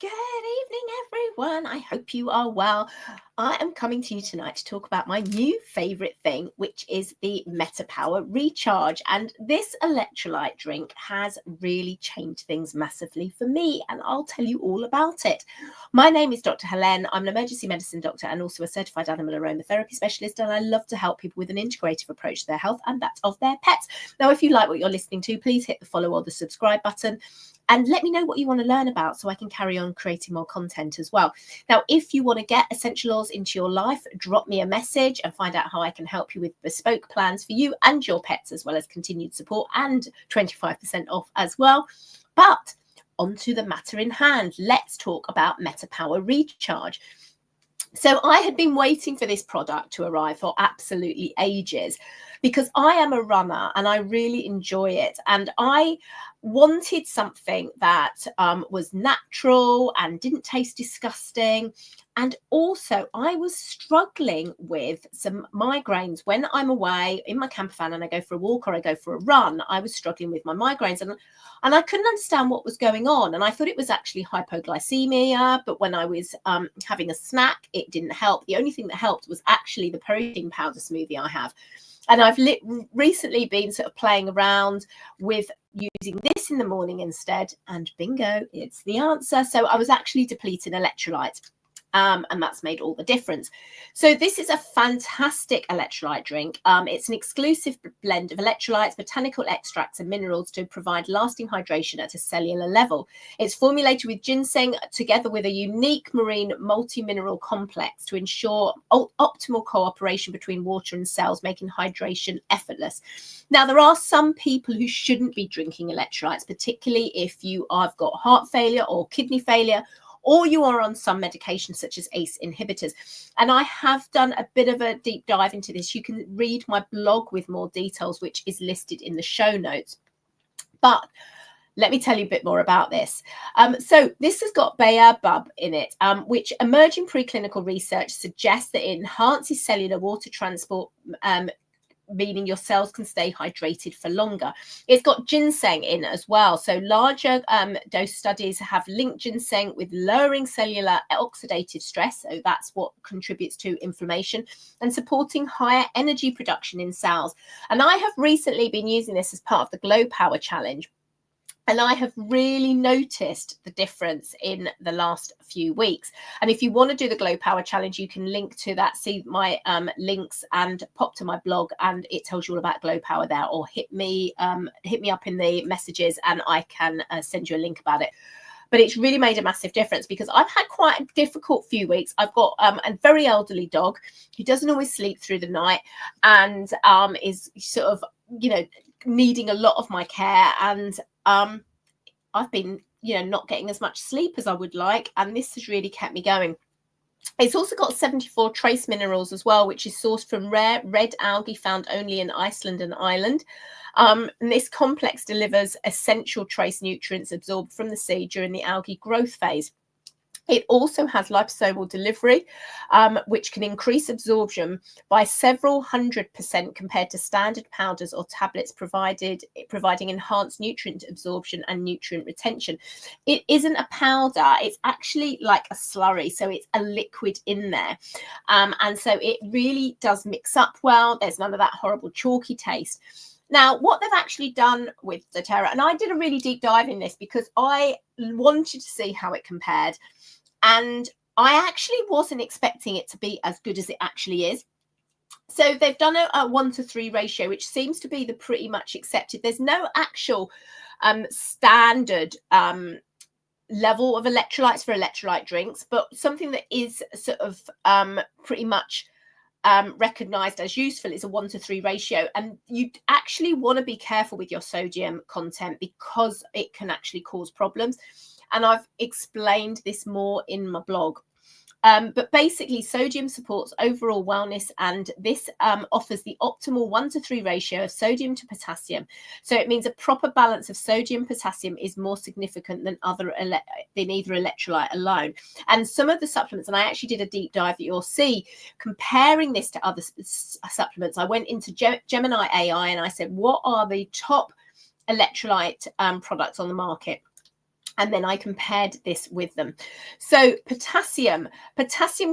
Good evening, everyone. I hope you are well. I am coming to you tonight to talk about my new favourite thing, which is the MetaPWR Recharge. And this electrolyte drink has really changed things massively for me, and I'll tell you all about it. My name is Dr. Helene. I'm an emergency medicine doctor and also a certified animal aromatherapy specialist, and I love to help people with an integrative approach to their health and that of their pets. Now, if you like what you're listening to, please hit the follow or the subscribe button. And let me know what you want to learn about so I can carry on creating more content as well. Now, if you want to get essential oils into your life, drop me a message and find out how I can help you with bespoke plans for you and your pets, as well as continued support and 25% off as well. But onto the matter in hand. Let's talk about MetaPWR Recharge. So I had been waiting for this product to arrive for absolutely ages because I am a runner and I really enjoy it. And I wanted something that was natural and didn't taste disgusting. And also I was struggling with some migraines when I'm away in my camper van and I go for a walk or I go for a run. I was struggling with my migraines and I couldn't understand what was going on. And I thought it was actually hypoglycemia, but when I was having a snack, it didn't help. The only thing that helped was actually the protein powder smoothie I have. And I've recently been sort of playing around with using this in the morning instead. And bingo, it's the answer. So I was actually depleting electrolytes. And that's made all the difference. So this is a fantastic electrolyte drink. It's an exclusive blend of electrolytes, botanical extracts and minerals to provide lasting hydration at a cellular level. It's formulated with ginseng together with a unique marine multi-mineral complex to ensure optimal cooperation between water and cells, making hydration effortless. Now, there are some people who shouldn't be drinking electrolytes, particularly if you have got heart failure or kidney failure, or you are on some medications such as ACE inhibitors. And I have done a bit of a deep dive into this. You can read my blog with more details, which is listed in the show notes. But let me tell you a bit more about this. So this has got baobab in it, which emerging preclinical research suggests that it enhances cellular water transport, meaning your cells can stay hydrated for longer. It's got ginseng in as well. So larger dose studies have linked ginseng with lowering cellular oxidative stress. So that's what contributes to inflammation and supporting higher energy production in cells. And I have recently been using this as part of the Glow Power Challenge. And I have really noticed the difference in the last few weeks. And if you want to do the Glow Power Challenge, you can link to that, see my links and pop to my blog and it tells you all about Glow Power there, or hit me up in the messages and I can send you a link about it. But it's really made a massive difference because I've had quite a difficult few weeks. I've got a very elderly dog who doesn't always sleep through the night and is sort of, needing a lot of my care. And I've been, not getting as much sleep as I would like. And this has really kept me going. It's also got 74 trace minerals as well, which is sourced from rare red algae found only in Iceland and Ireland. And this complex delivers essential trace nutrients absorbed from the sea during the algae growth phase. It also has liposomal delivery, which can increase absorption by several 100% compared to standard powders or tablets, providing enhanced nutrient absorption and nutrient retention. It isn't a powder, it's actually like a slurry, so it's a liquid in there. And so it really does mix up well. There's none of that horrible chalky taste. Now, what they've actually done with doTERRA, and I did a really deep dive in this because I wanted to see how it compared. And I actually wasn't expecting it to be as good as it actually is. So they've done a 1-to-3 ratio, which seems to be the pretty much accepted. There's no actual standard level of electrolytes for electrolyte drinks, but something that is sort of pretty much recognized as useful is a 1-to-3 ratio. And you actually want to be careful with your sodium content because it can actually cause problems. And I've explained this more in my blog. But basically, sodium supports overall wellness, and this offers the optimal 1-to-3 ratio of sodium to potassium. So it means a proper balance of sodium potassium is more significant than either electrolyte alone. And some of the supplements, and I actually did a deep dive that you'll see, comparing this to other supplements. I went into Gemini AI and I said, what are the top electrolyte products on the market? And then I compared this with them. So potassium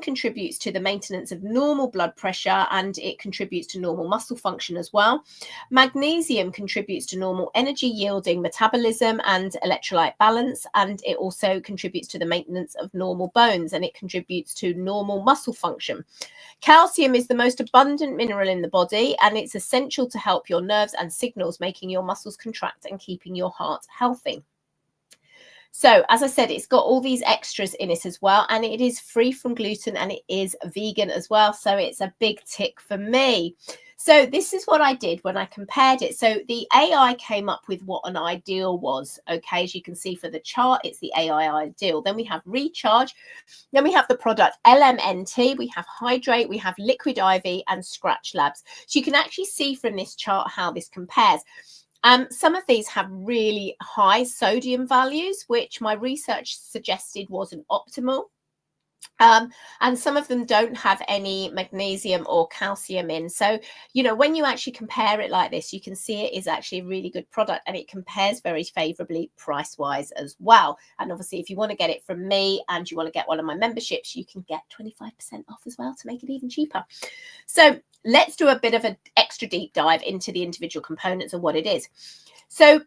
contributes to the maintenance of normal blood pressure, and it contributes to normal muscle function as well. Magnesium contributes to normal energy yielding metabolism and electrolyte balance, and it also contributes to the maintenance of normal bones, and it contributes to normal muscle function. Calcium is the most abundant mineral in the body, and it's essential to help your nerves and signals, making your muscles contract and keeping your heart healthy. So, as I said, it's got all these extras in it as well, and it is free from gluten, and it is vegan as well. So it's a big tick for me. So this is what I did when I compared it. So the AI came up with what an ideal was. Okay, as you can see for the chart, it's the AI ideal. Then we have Recharge. Then we have the product LMNT. We have Hydrate. We have Liquid IV and Scratch Labs. So you can actually see from this chart how this compares. Some of these have really high sodium values, which my research suggested wasn't optimal. And some of them don't have any magnesium or calcium in. So, you know, when you actually compare it like this, you can see it is actually a really good product, and it compares very favorably price-wise as well. And obviously, if you want to get it from me and you want to get one of my memberships, you can get 25% off as well to make it even cheaper. So let's do a bit of an extra deep dive into the individual components of what it is. So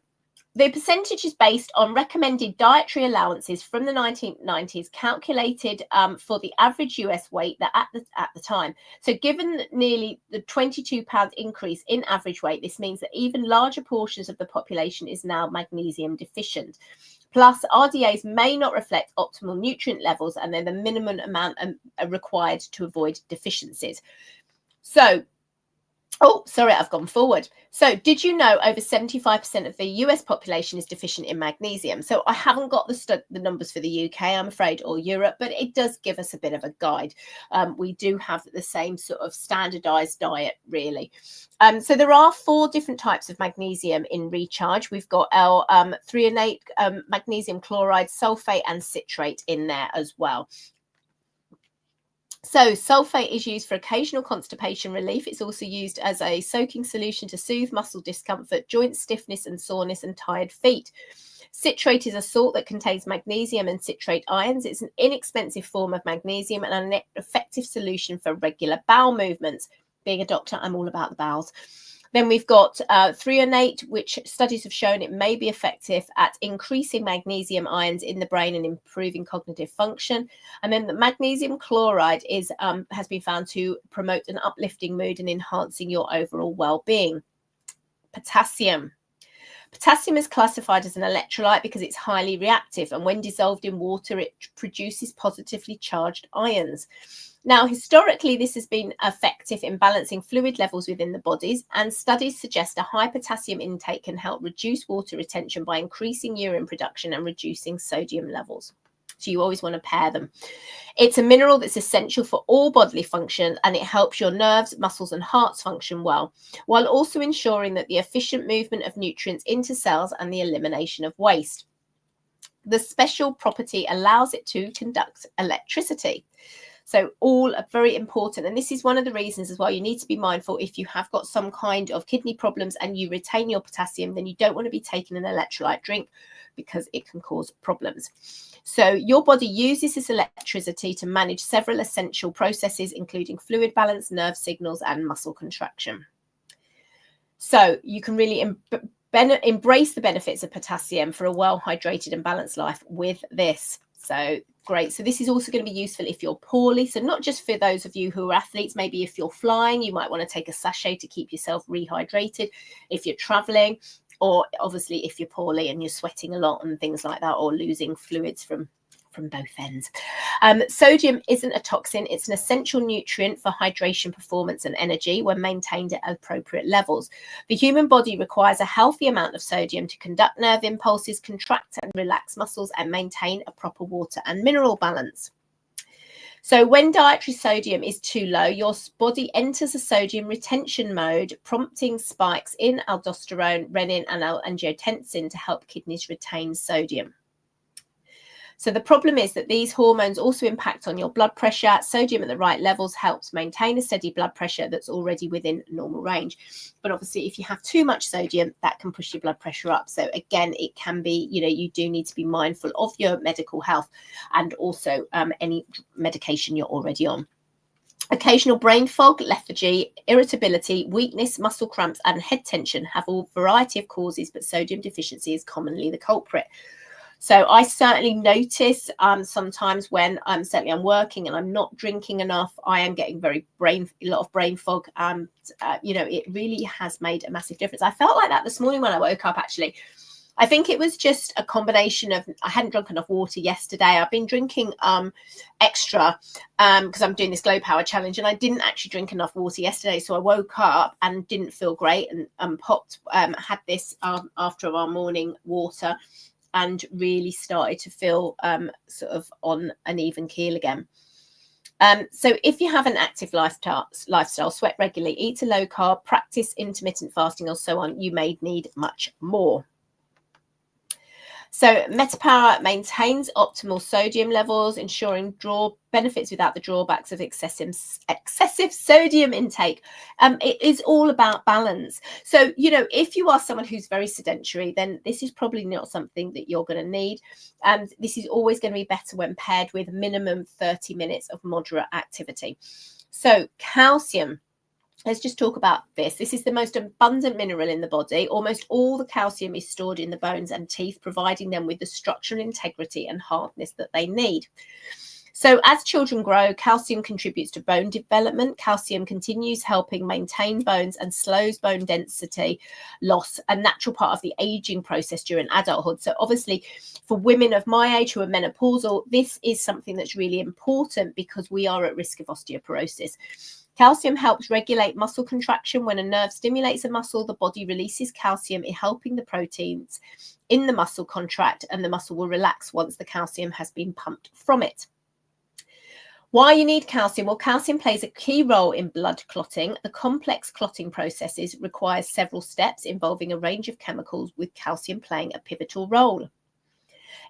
the percentage is based on recommended dietary allowances from the 1990s, calculated for the average US weight that at the time. So given nearly the 22-pound increase in average weight, this means that even larger portions of the population is now magnesium deficient. Plus, RDAs may not reflect optimal nutrient levels, and they're the minimum amount required to avoid deficiencies. So, oh, sorry, I've gone forward. So did you know over 75% of the US population is deficient in magnesium? So I haven't got the numbers for the UK, I'm afraid, or Europe, but it does give us a bit of a guide. We do have the same sort of standardized diet, really. So there are 4 different types of magnesium in Recharge. We've got our threonate, magnesium chloride, sulfate, and citrate in there as well. So sulfate is used for occasional constipation relief. It's also used as a soaking solution to soothe muscle discomfort, joint stiffness and soreness, and tired feet. Citrate is a salt that contains magnesium and citrate ions. It's an inexpensive form of magnesium and an effective solution for regular bowel movements. Being a doctor, I'm all about the bowels. Then we've got threonate, which studies have shown it may be effective at increasing magnesium ions in the brain and improving cognitive function. And then the magnesium chloride has been found to promote an uplifting mood and enhancing your overall well-being. Potassium. Potassium is classified as an electrolyte because it's highly reactive, and when dissolved in water, it produces positively charged ions. Now, historically, this has been effective in balancing fluid levels within the bodies, and studies suggest a high potassium intake can help reduce water retention by increasing urine production and reducing sodium levels. So you always want to pair them. It's a mineral that's essential for all bodily function, and it helps your nerves, muscles, and hearts function well, while also ensuring that the efficient movement of nutrients into cells and the elimination of waste. The special property allows it to conduct electricity. So all are very important. And this is one of the reasons as well, you need to be mindful if you have got some kind of kidney problems and you retain your potassium, then you don't want to be taking an electrolyte drink because it can cause problems. So your body uses this electricity to manage several essential processes, including fluid balance, nerve signals, and muscle contraction. So you can really embrace the benefits of potassium for a well-hydrated and balanced life with this. So great. So this is also going to be useful if you're poorly. So not just for those of you who are athletes, maybe if you're flying, you might want to take a sachet to keep yourself rehydrated. If you're traveling, or obviously if you're poorly and you're sweating a lot and things like that, or losing fluids from both ends. Sodium isn't a toxin. It's an essential nutrient for hydration, performance, and energy when maintained at appropriate levels. The human body requires a healthy amount of sodium to conduct nerve impulses, contract and relax muscles, and maintain a proper water and mineral balance. So when dietary sodium is too low, your body enters a sodium retention mode, prompting spikes in aldosterone, renin, and angiotensin to help kidneys retain sodium. So the problem is that these hormones also impact on your blood pressure. Sodium at the right levels helps maintain a steady blood pressure that's already within normal range. But obviously, if you have too much sodium, that can push your blood pressure up. So again, it can be, you do need to be mindful of your medical health and also any medication you're already on. Occasional brain fog, lethargy, irritability, weakness, muscle cramps, and head tension have a variety of causes, but sodium deficiency is commonly the culprit. So I certainly notice sometimes when I'm working and I'm not drinking enough, I am getting a lot of brain fog. It really has made a massive difference. I felt like that this morning when I woke up, actually. I think it was just a combination of, I hadn't drunk enough water yesterday. I've been drinking extra because I'm doing this Glow Power challenge, and I didn't actually drink enough water yesterday. So I woke up and didn't feel great, and had this after our morning water, and really started to feel sort of on an even keel again. So if you have an active lifestyle, sweat regularly, eat a low carb, practice intermittent fasting, or so on, you may need much more. So MetaPWR maintains optimal sodium levels, ensuring benefits without the drawbacks of excessive sodium intake. It is all about balance. So, if you are someone who's very sedentary, then this is probably not something that you're going to need. And this is always going to be better when paired with minimum 30 minutes of moderate activity. So calcium. Let's just talk about this. This is the most abundant mineral in the body. Almost all the calcium is stored in the bones and teeth, providing them with the structural integrity and hardness that they need. So as children grow, calcium contributes to bone development. Calcium continues helping maintain bones and slows bone density loss, a natural part of the aging process during adulthood. So obviously for women of my age who are menopausal, this is something that's really important because we are at risk of osteoporosis. Calcium helps regulate muscle contraction. When a nerve stimulates a muscle, the body releases calcium, helping the proteins in the muscle contract, and the muscle will relax once the calcium has been pumped from it. Why you need calcium? Well, calcium plays a key role in blood clotting. The complex clotting processes require several steps involving a range of chemicals, with calcium playing a pivotal role.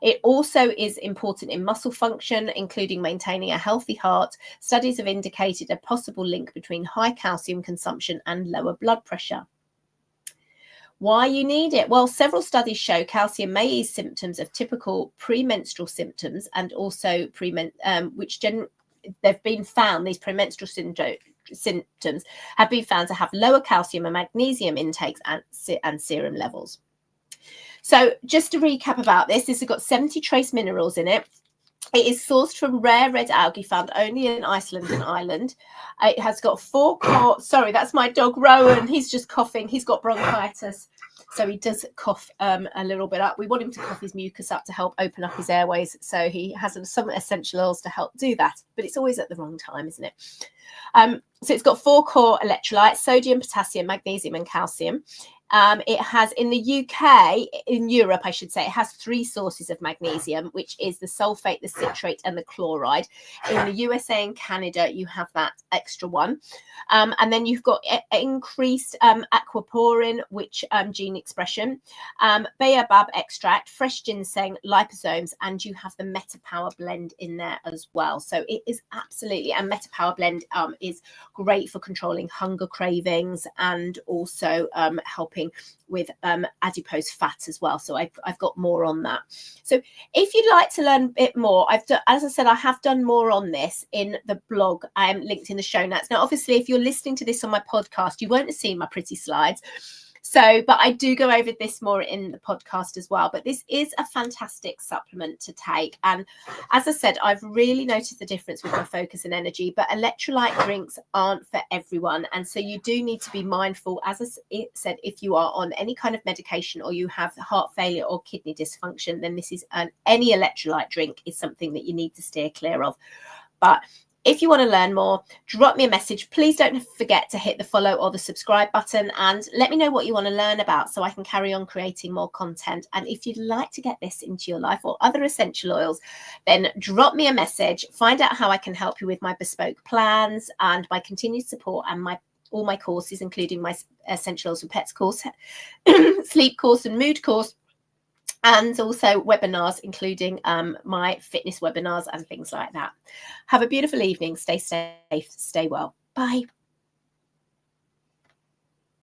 It also is important in muscle function, including maintaining a healthy heart. Studies have indicated a possible link between high calcium consumption and lower blood pressure. Why you need it? Well, several studies show calcium may ease symptoms of typical premenstrual symptoms, and also they've been found, these premenstrual symptoms have been found to have lower calcium and magnesium intakes and serum levels. So just to recap about this has got 70 trace minerals in it. It is sourced from rare red algae found only in Iceland and Ireland. It has got 4 core. Sorry, that's my dog Rowan. He's just coughing. He's got bronchitis, so he does cough a little bit up. We want him to cough his mucus up to help open up his airways. So he has some essential oils to help do that. But it's always at the wrong time, isn't it? So it's got 4 core electrolytes: sodium, potassium, magnesium, and calcium. It has, in the UK, in Europe, I should say, it has 3 sources of magnesium, which is the sulfate, the citrate, and the chloride. In the USA and Canada, you have that extra one. And then you've got increased aquaporin, which gene expression, baobab extract, fresh ginseng, liposomes, and you have the MetaPWR blend in there as well. So it is absolutely, and MetaPWR blend is great for controlling hunger cravings and also helping with adipose fat as well. So I've got more on that. So if you'd like to learn a bit more, as I said, I have done more on this in the blog. I am linked in the show notes. Now, obviously, if you're listening to this on my podcast, you won't have seen my pretty slides. But I do go over this more in the podcast as well. But this is a fantastic supplement to take. And as I said, I've really noticed the difference with my focus and energy. But electrolyte drinks aren't for everyone. And so you do need to be mindful, as I said, if you are on any kind of medication or you have heart failure or kidney dysfunction, then this is any electrolyte drink is something that you need to steer clear of. But if you want to learn more, drop me a message. Please don't forget to hit the follow or the subscribe button, and let me know what you want to learn about so I can carry on creating more content. And if you'd like to get this into your life or other essential oils, then drop me a message. Find out how I can help you with my bespoke plans and my continued support and all my courses, including my Essential Oils for Pets course, sleep course, and mood course. and also webinars, including my fitness webinars and things like that. Have a beautiful evening. Stay safe, stay well. Bye.